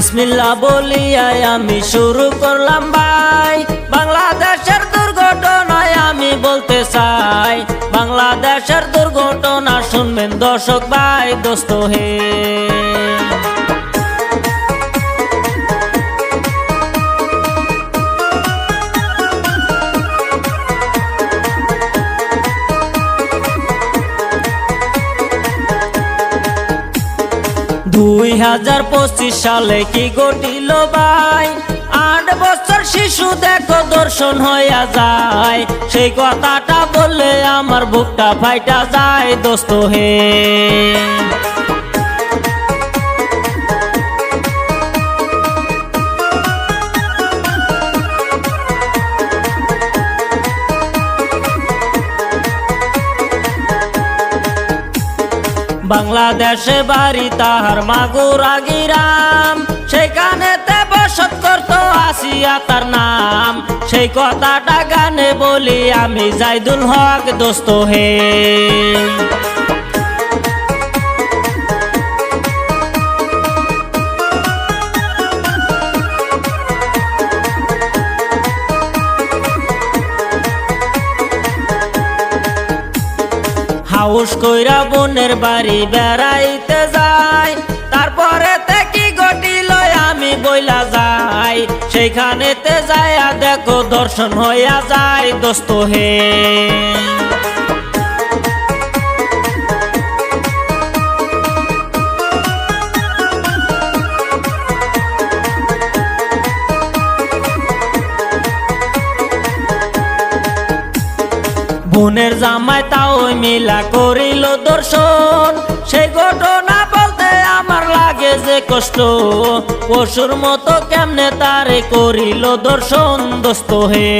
বিসমিল্লাহ বলিয়াই আমি শুরু করলাম ভাই। বাংলাদেশের দুর্ঘটনায় আমি বলতে চাই, বাংলাদেশের দুর্ঘটনা শুনবেন দর্শক ভাই দোস্ত হে। 2025 সালে কি ঘটিল ভাই, 8 বছর শিশু দেখো দর্শন হইয়া যায়। সেই কথাটা বললে আমার বুকটা ফাইটা যায় দোস্ত হে। 2025 বাংলাদেশে বাড়ি তাহার মাগুরা গিরাম, সেখানেতে বসত করতো আসিয়া তার নাম। সেই কথাটা গানে বলি আমি জাইদুল হক দোস্ত হে। হাউস কইরা বোনের বাড়ি বেড়াইতে যাই, তারপরে কি ঘটিল আমি বইলা যাই। সেইখানেতে যাইয়া দেখো দর্শন হইয়া যায় দোস্ত হে। বোনের জামাই তাও মিলা করিল দর্শন, সেই ঘটনা বলতে আমার লাগে যে কষ্ট। পশুর মতো কেমনে তারে করিল দর্শন দোস্ত হে।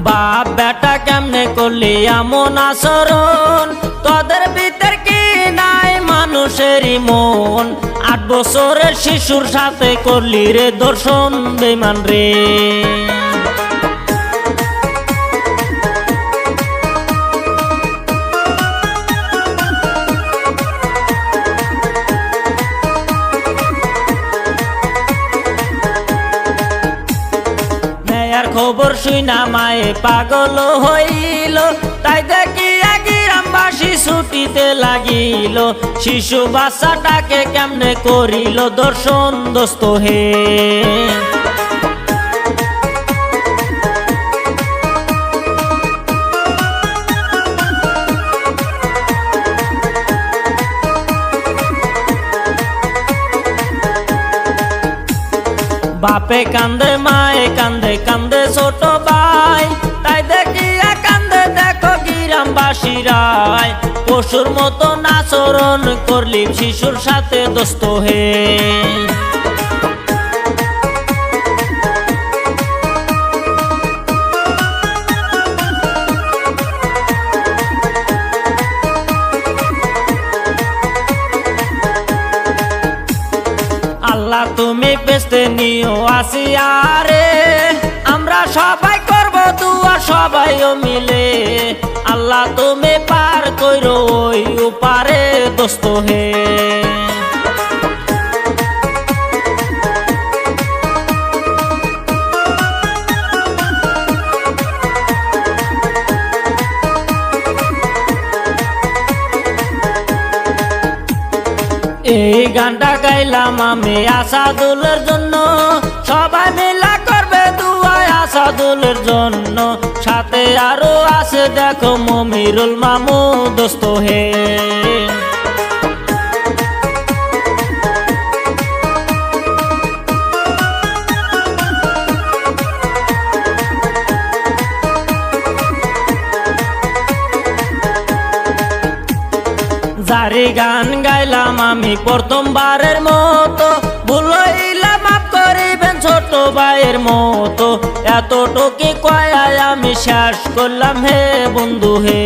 বাপ বেটা কেমনে করলি এমন আচরণ, তোদের ভিতর কি নাই মানুষেরই মন। 8 বছরের শিশুর সাথে করলি রে দর্শন বেমান রে। খবর শুইনা মায়ে পাগল হইল, তাই দেখিয়া গ্রামবাসী ছুটিতে লাগিল। শিশু বাচ্চাটাকে কেমনে করিল দর্শন দোস্ত হে। বাপে কান্দে মায়ে কান্দে, কান্দে ছোট ভাই, তাই দেখিয়া কান্দে দেখো গ্রামবাসীরাই। পশুর মতো আচরণ করলি শিশুর সাথে দোস্ত হে। আল্লাহ তুমি বেস্তে নিও আসিয়া রে, আমরা সবাই করব দুয়া সবাইও মিলে। আল্লাহ তুমি পার কইরো ওই উপারে দোস্ত হে। এই গানটা গাইলাম আমি আসাদুলের জন্য, সবাই মিলা করবে দুয়া আসাদুলের জন্য। সাথে আরো আছে দেখো মমিরুল মামু দোস্ত হে। যারি গান গাইলাম আমি প্রথমবারের মতো, ভুল হইলে মাফ করিবেন ছোট ভাইয়ের মতো। এতটুকু কয়ায় আমি শেষ করলাম হে বন্ধু হে।